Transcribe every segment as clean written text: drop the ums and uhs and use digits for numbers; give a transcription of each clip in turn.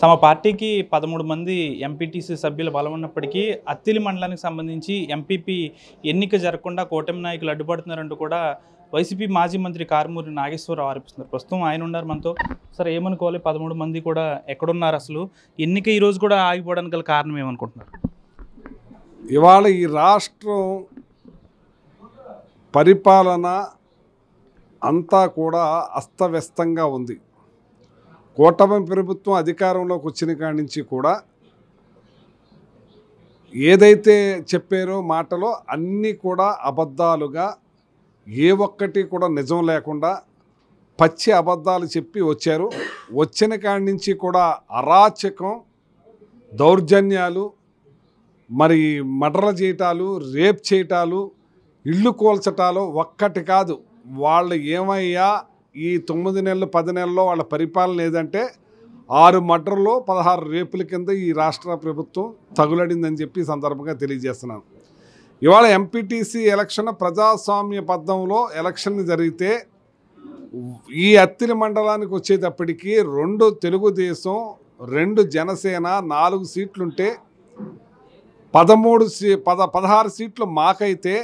తమ పార్టీకి 13 మంది ఎంపీటీసీ సభ్యుల బలం ఉన్నప్పటికీ అత్తిలి మండలానికి సంబంధించి ఎంపీపీ ఎన్నిక జరగకుండా కూటమి నాయకులు అడ్డుపడుతున్నారంటూ కూడా వైసీపీ మాజీ మంత్రి కారుమూరి నాగేశ్వరరావు ఆరోపిస్తున్నారు. ప్రస్తుతం ఆయన ఉన్నారు మనతో. సరే, ఏమనుకోవాలి? 13 మంది కూడా ఎక్కడున్నారు? అసలు ఎన్నిక ఈరోజు కూడా ఆగిపోవడానికి గల కారణం ఏమనుకుంటున్నారు? ఇవాళ ఈ రాష్ట్రం పరిపాలన అంతా కూడా అస్తవ్యస్తంగా ఉంది. కూటమి ప్రభుత్వం అధికారంలోకి వచ్చిన కాడి నుంచి కూడా ఏదైతే చెప్పారో మాటలో అన్నీ కూడా అబద్ధాలుగా, ఏ ఒక్కటి కూడా నిజం లేకుండా పచ్చి అబద్ధాలు చెప్పి వచ్చారు. వచ్చిన కాడి నుంచి కూడా అరాచకం, దౌర్జన్యాలు, మరి మర్డర్లు చేయటాలు, రేప్ చేయటాలు, ఇళ్ళు కూల్చటాలు ఒక్కటి కాదు. వాళ్ళు ఏమయ్యా ఈ 9 నెలలు 10 నెలల్లో వాళ్ళ పరిపాలన ఏదంటే 6 మర్డర్లు 16 రేపుల కింద ఈ రాష్ట్ర ప్రభుత్వం తగులడిందని చెప్పి సందర్భంగా తెలియజేస్తున్నాను. ఇవాళ ఎంపీటీసీ ఎలక్షన్ ప్రజాస్వామ్య పద్ధతిలో ఎలక్షన్ జరిగితే ఈ అత్తిలి మండలానికి వచ్చేటప్పటికి 2 తెలుగుదేశం, 2 జనసేన, 4 సీట్లుంటే 16 సీట్లు మాకైతే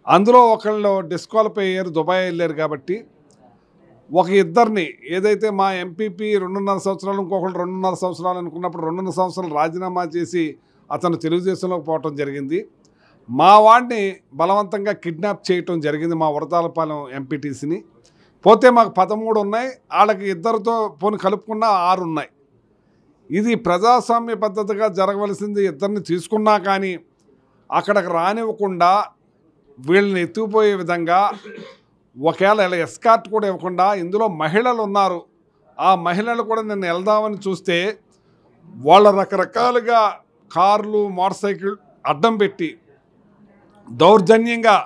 అందులో ఒకళ్ళు డిస్క్వాలిఫై అయ్యారు, దుబాయ్ వెళ్ళారు. కాబట్టి ఒక ఇద్దరిని ఏదైతే మా ఎంపీపీ 2.5 సంవత్సరాలు, ఇంకొకళ్ళు 2.5 సంవత్సరాలు అనుకున్నప్పుడు 2.5 సంవత్సరాలు రాజీనామా చేసి అతను తెలుగుదేశంలోకి పోవటం జరిగింది. మా వాడిని బలవంతంగా కిడ్నాప్ చేయటం జరిగింది, మా వరదాలపాలెం ఎంపీటీసీని. పోతే మాకు 13 ఉన్నాయి, వాళ్ళకి ఇద్దరితో పోని కలుపుకున్న 6 ఉన్నాయి. ఇది ప్రజాస్వామ్య పద్ధతిగా జరగవలసింది. ఇద్దరిని తీసుకున్నా కానీ అక్కడికి రానివ్వకుండా వీళ్ళని ఎత్తుకుపోయే విధంగా, ఒకవేళ ఇలా ఎస్కార్ట్ కూడా ఇవ్వకుండా, ఇందులో మహిళలు ఉన్నారు. ఆ మహిళలు కూడా నిన్ను వెళ్దామని చూస్తే వాళ్ళ రకరకాలుగా కార్లు, మోటార్ సైకిల్ అడ్డం పెట్టి దౌర్జన్యంగా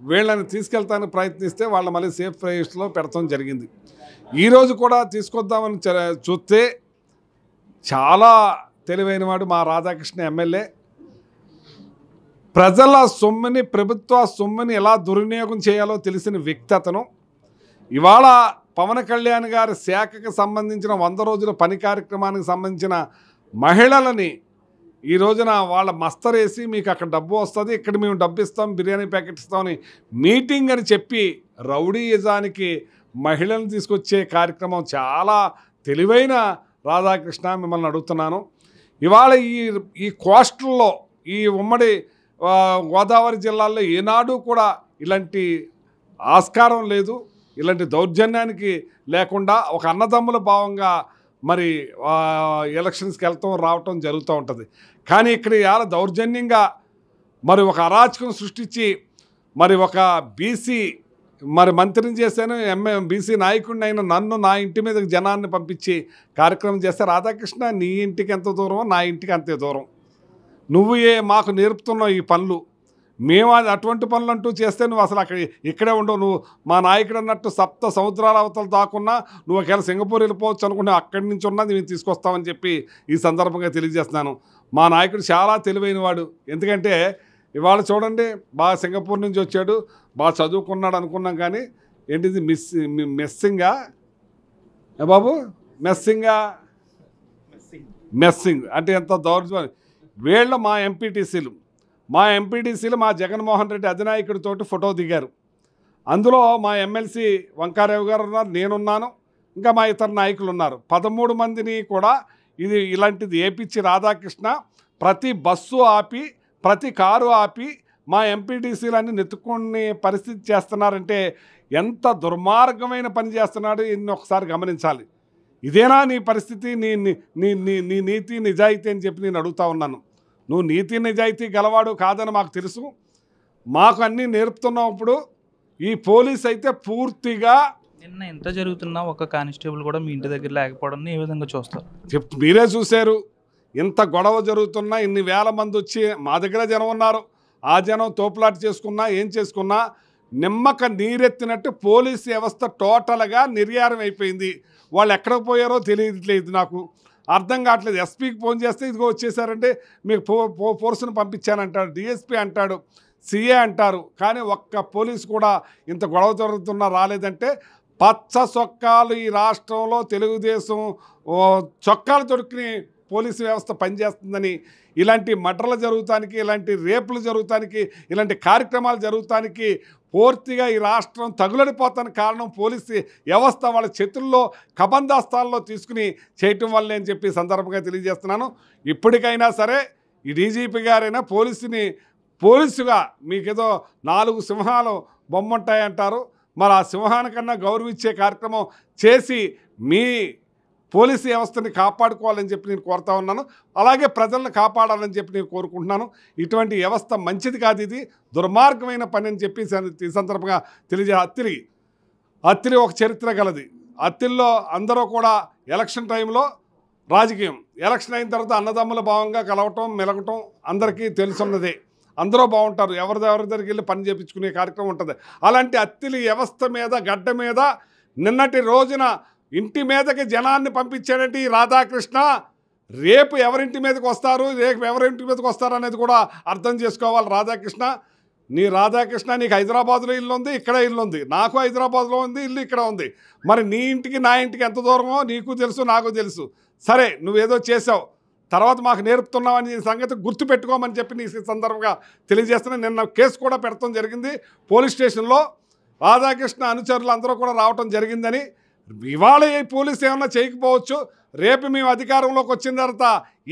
వీళ్ళని తీసుకెళ్తానికి ప్రయత్నిస్తే వాళ్ళ మళ్ళీ సేఫ్ ప్లేస్లో పెడతాం జరిగింది. ఈరోజు కూడా తీసుకొద్దామని చూస్తే చాలా తెలివైనవాడు మా రాధాకృష్ణ ఎమ్మెల్యే. ప్రజల సొమ్ముని, ప్రభుత్వ సొమ్ముని ఎలా దుర్వినియోగం చేయాలో తెలిసిన వ్యక్తి అతను. ఇవాళ పవన్ కళ్యాణ్ గారి శాఖకు సంబంధించిన 100 రోజుల పని కార్యక్రమానికి సంబంధించిన మహిళలని ఈ రోజున వాళ్ళ మస్తరేసి మీకు అక్కడ డబ్బు వస్తుంది, ఇక్కడ మేము డబ్బు ఇస్తాం, బిర్యానీ ప్యాకెట్ ఇస్తామని మీటింగ్ అని చెప్పి రౌడీయిజానికి మహిళలను తీసుకొచ్చే కార్యక్రమం చాలా తెలివైన రాధాకృష్ణ. మిమ్మల్ని అడుగుతున్నాను, ఇవాళ ఈ కోస్టల్లో, ఈ ఉమ్మడి గోదావరి జిల్లాల్లో ఏనాడు కూడా ఇలాంటి ఆస్కారం లేదు. ఇలాంటి దౌర్జన్యానికి లేకుండా ఒక అన్నదమ్ముల భావంగా మరి ఎలక్షన్స్కి వెళ్తాం రావటం జరుగుతూ ఉంటుంది. కానీ ఇక్కడ ఇలా దౌర్జన్యంగా మరి ఒక అరాచకం సృష్టించి మరి ఒక బీసీ మరి మంత్రిని చేశాను, బీసీ నాయకుడిని అయిన నన్ను నా ఇంటి మీదకి జనాన్ని పంపించి కార్యక్రమం చేస్తే, రాధాకృష్ణ నీ ఇంటికి ఎంత దూరమో నా ఇంటికి అంతే దూరం. నువ్వు మాకు నేర్పుతున్నావు ఈ పనులు. మేము అటువంటి పనులు అంటూ చేస్తే నువ్వు అసలు ఇక్కడే ఉండవు. నువ్వు మా నాయకుడు అన్నట్టు 7 సముద్రాల అవతలు దాకున్నా నువ్వు ఒకవేళ సింగపూర్ వెళ్ళిపోవచ్చు అనుకున్నా, అక్కడి నుంచి ఉన్నది మేము తీసుకొస్తామని చెప్పి ఈ సందర్భంగా తెలియజేస్తున్నాను. మా నాయకుడు చాలా తెలివైనవాడు. ఎందుకంటే ఇవాళ చూడండి, బాగా సింగపూర్ నుంచి వచ్చాడు, బాగా చదువుకున్నాడు అనుకున్నాం. కానీ ఏంటిది మెస్సింగా బాబు, మెస్సింగ్ అంటే ఎంత దౌర్జన్యం. వీళ్ళు మా ఎంపీటీసీలు మా జగన్మోహన్ రెడ్డి అధినాయకుడితోటి ఫోటో దిగారు. అందులో మా ఎమ్మెల్సీ వంకారావు గారు ఉన్నారు, నేనున్నాను, ఇంకా మా ఇతర నాయకులు ఉన్నారు. 13 మందిని కూడా ఇలాంటిది ఏపిచ్చి రాధాకృష్ణ ప్రతి బస్సు ఆపి, ప్రతి కారు ఆపి మా ఎంపీటీసీలన్నీ నెత్తుకునే పరిస్థితి చేస్తున్నారంటే ఎంత దుర్మార్గమైన పని చేస్తున్నాడు ఇన్ని ఒకసారి గమనించాలి. ఇదేనా నీ పరిస్థితి? నీ నీతి నిజాయితీ అని చెప్పి నేను అడుగుతా ఉన్నాను. నువ్వు నీతి నిజాయితీ గలవాడు కాదని మాకు తెలుసు, మాకు అన్నీ నేర్పుతున్నప్పుడు ఈ పోలీస్ అయితే పూర్తిగా నిన్న ఎంత జరుగుతున్నా ఒక కానిస్టేబుల్ కూడా మీ ఇంటి దగ్గర లేకపోవడం ఏ విధంగా చూస్తారు? మీరే చూశారు. ఇంత గొడవ జరుగుతున్నా, ఇన్ని వేల మంది వచ్చి మా దగ్గర జనం ఉన్నారు. ఆ జనం తోపులాట చేసుకున్నా, ఏం చేసుకున్నా నిమ్మక నీరెత్తినట్టు పోలీస్ వ్యవస్థ టోటల్గా నిర్యారం అయిపోయింది. వాళ్ళు ఎక్కడికి పోయారో తెలియట్లేదు, నాకు అర్థం కావట్లేదు. ఎస్పీకి ఫోన్ చేస్తే ఇదిగో వచ్చేసారంటే మీకు ఫోర్స్ను పంపించానంటాడు, డిఎస్పీ అంటాడు, సిఏ అంటారు. కానీ ఒక్క పోలీసు కూడా ఇంత గొడవ జరుగుతున్నా రాలేదంటే పచ్చ చొక్కాలు ఈ రాష్ట్రంలో తెలుగుదేశం చొక్కాలు తొడుక్కుని పోలీసు వ్యవస్థ పనిచేస్తుందని, ఇలాంటి మర్డర్లు జరుగుతానికి, ఇలాంటి రేపులు జరుగుతానికి, ఇలాంటి కార్యక్రమాలు జరుగుతానికి పూర్తిగా ఈ రాష్ట్రం తగులడిపోతానికి కారణం పోలీసు వ్యవస్థ వాళ్ళ చేతుల్లో కబందాస్తాల్లో తీసుకుని చేయటం వల్లే అని చెప్పి సందర్భంగా తెలియజేస్తున్నాను. ఇప్పటికైనా సరే ఈ డీజీపీ గారైనా పోలీసుగా మీకేదో 4 సింహాలు బొమ్మంటాయంటారు, మరి ఆ సింహానికన్నా గౌరవించే కార్యక్రమం చేసి మీ పోలీసు వ్యవస్థని కాపాడుకోవాలని చెప్పి నేను కోరుతా ఉన్నాను. అలాగే ప్రజలను కాపాడాలని చెప్పి నేను కోరుకుంటున్నాను. ఇటువంటి వ్యవస్థ మంచిది కాదు, ఇది దుర్మార్గమైన పని అని చెప్పి ఈ సందర్భంగా అత్తిలి ఒక చరిత్ర గలది. అత్తిల్లో అందరూ కూడా ఎలక్షన్ టైంలో రాజకీయం, ఎలక్షన్ అయిన తర్వాత అన్నదమ్ముల భావంగా కలవటం మెలగటం అందరికీ తెలుసున్నదే. అందరూ బాగుంటారు, ఎవరి దగ్గరికి వెళ్ళి పని చేయించుకునే కార్యక్రమం ఉంటుంది. అలాంటి అత్తిలి వ్యవస్థ మీద గడ్డ మీద నిన్నటి రోజున ఇంటి మీదకి జనాన్ని పంపించాడంటే ఈ రాధాకృష్ణ రేపు ఎవరింటి మీదకి వస్తారు, రేపు ఎవరింటి మీదకి వస్తారు అనేది కూడా అర్థం చేసుకోవాలి. రాధాకృష్ణ నీకు హైదరాబాద్లో ఇల్లు ఉంది, ఇక్కడ ఇల్లు ఉంది, నాకు హైదరాబాద్లో ఉంది ఇల్లు, ఇక్కడ ఉంది. మరి నీ ఇంటికి నా ఇంటికి ఎంత దూరమో నీకు తెలుసు, నాకు తెలుసు. సరే నువ్వేదో చేసావు, తర్వాత మాకు నేర్పుతున్నావని సంగతి గుర్తుపెట్టుకోమని చెప్పి నీ సందర్భంగా తెలియజేస్తున్నా. నిన్న కేసు కూడా పెట్టడం జరిగింది పోలీస్ స్టేషన్లో. రాధాకృష్ణ అనుచరులు అందరూ కూడా రావటం జరిగిందని. ఇవాళ ఈ పోలీసు ఏమన్నా చేయకపోవచ్చు, రేపు మేము అధికారంలోకి వచ్చిన తర్వాత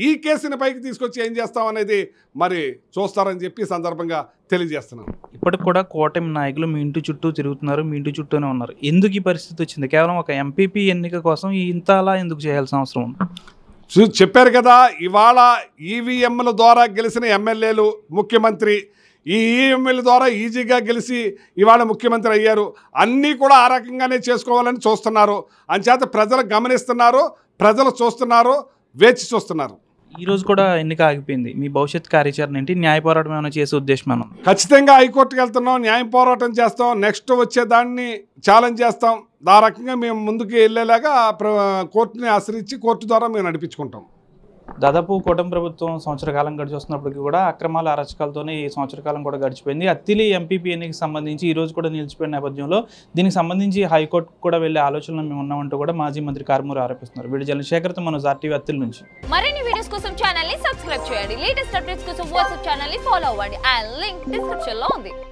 ఈ కేసుని పైకి తీసుకొచ్చి ఏం చేస్తామనేది మరి చూస్తారని చెప్పి సందర్భంగా తెలియజేస్తున్నాం. ఇప్పటికి కూడా కూటమి నాయకులు మీ ఇంటి చుట్టూ తిరుగుతున్నారు, మీ ఇంటి చుట్టూనే ఉన్నారు. ఎందుకు ఈ పరిస్థితి వచ్చింది? కేవలం ఒక ఎంపీపీ ఎన్నిక కోసం ఇంతలా ఎందుకు చేయాల్సిన అవసరం ఉంది? చెప్పారు కదా, ఇవాళ ఈవీఎంల ద్వారా గెలిచిన ఎమ్మెల్యేలు ముఖ్యమంత్రి, ఈ ఈవీఎంల ద్వారా ఈజీగా గెలిచి ఇవాళ ముఖ్యమంత్రి అయ్యారు. అన్నీ కూడా ఆ రకంగానే చేసుకోవాలని చూస్తున్నారు. అంచేత ప్రజలు గమనిస్తున్నారు, ప్రజలు చూస్తున్నారు, వేచి చూస్తున్నారు. ఈరోజు కూడా ఎన్నిక ఆగిపోయింది. మీ భవిష్యత్ కార్యాచరణ ఏంటి? న్యాయ పోరాటం ఏమైనా చేసే ఉద్దేశం ఏమన్నా? ఖచ్చితంగా హైకోర్టుకి వెళ్తున్నాం, న్యాయ పోరాటం చేస్తాం, నెక్స్ట్ వచ్చేదాన్ని ఛాలెంజ్ చేస్తాం. ఆ రకంగా మేము ముందుకు వెళ్ళేలాగా కోర్టుని ఆశ్రయించి కోర్టు ద్వారా మేము నడిపించుకుంటాం. దాదాపు కూటమి ప్రభుత్వం సంవత్సర కాలం గడిచి వస్తున్నప్పటికీ కూడా అక్రమాల అరాచకాలతోనే ఈ సంవత్సర కాలం కూడా గడిచిపోయింది. అత్తిలి ఎంపీపీ ఎన్నికకి సంబంధించి ఈ రోజు కూడా నిలిచిపోయిన నేపథ్యంలో దీనికి సంబంధించి హైకోర్టు కూడా వెళ్లే ఆలోచనలు మేము ఉన్నామంటూ కూడా మాజీ మంత్రి కారుమూరి ఆరోపిస్తున్నారు. వీడి చంద్రశేఖర్తో మన ఆర్టీవీ అత్తిలి నుంచి. మరిన్ని వీడియోస్ కోసం ఛానల్ ని సబ్స్క్రైబ్ చేయండి. లేటెస్ట్ అప్డేట్స్ కోసం వాట్సాప్ ఛానల్ ని ఫాలో అవ్వండి. ఆ లింక్ డిస్క్రిప్షన్ లో ఉంది.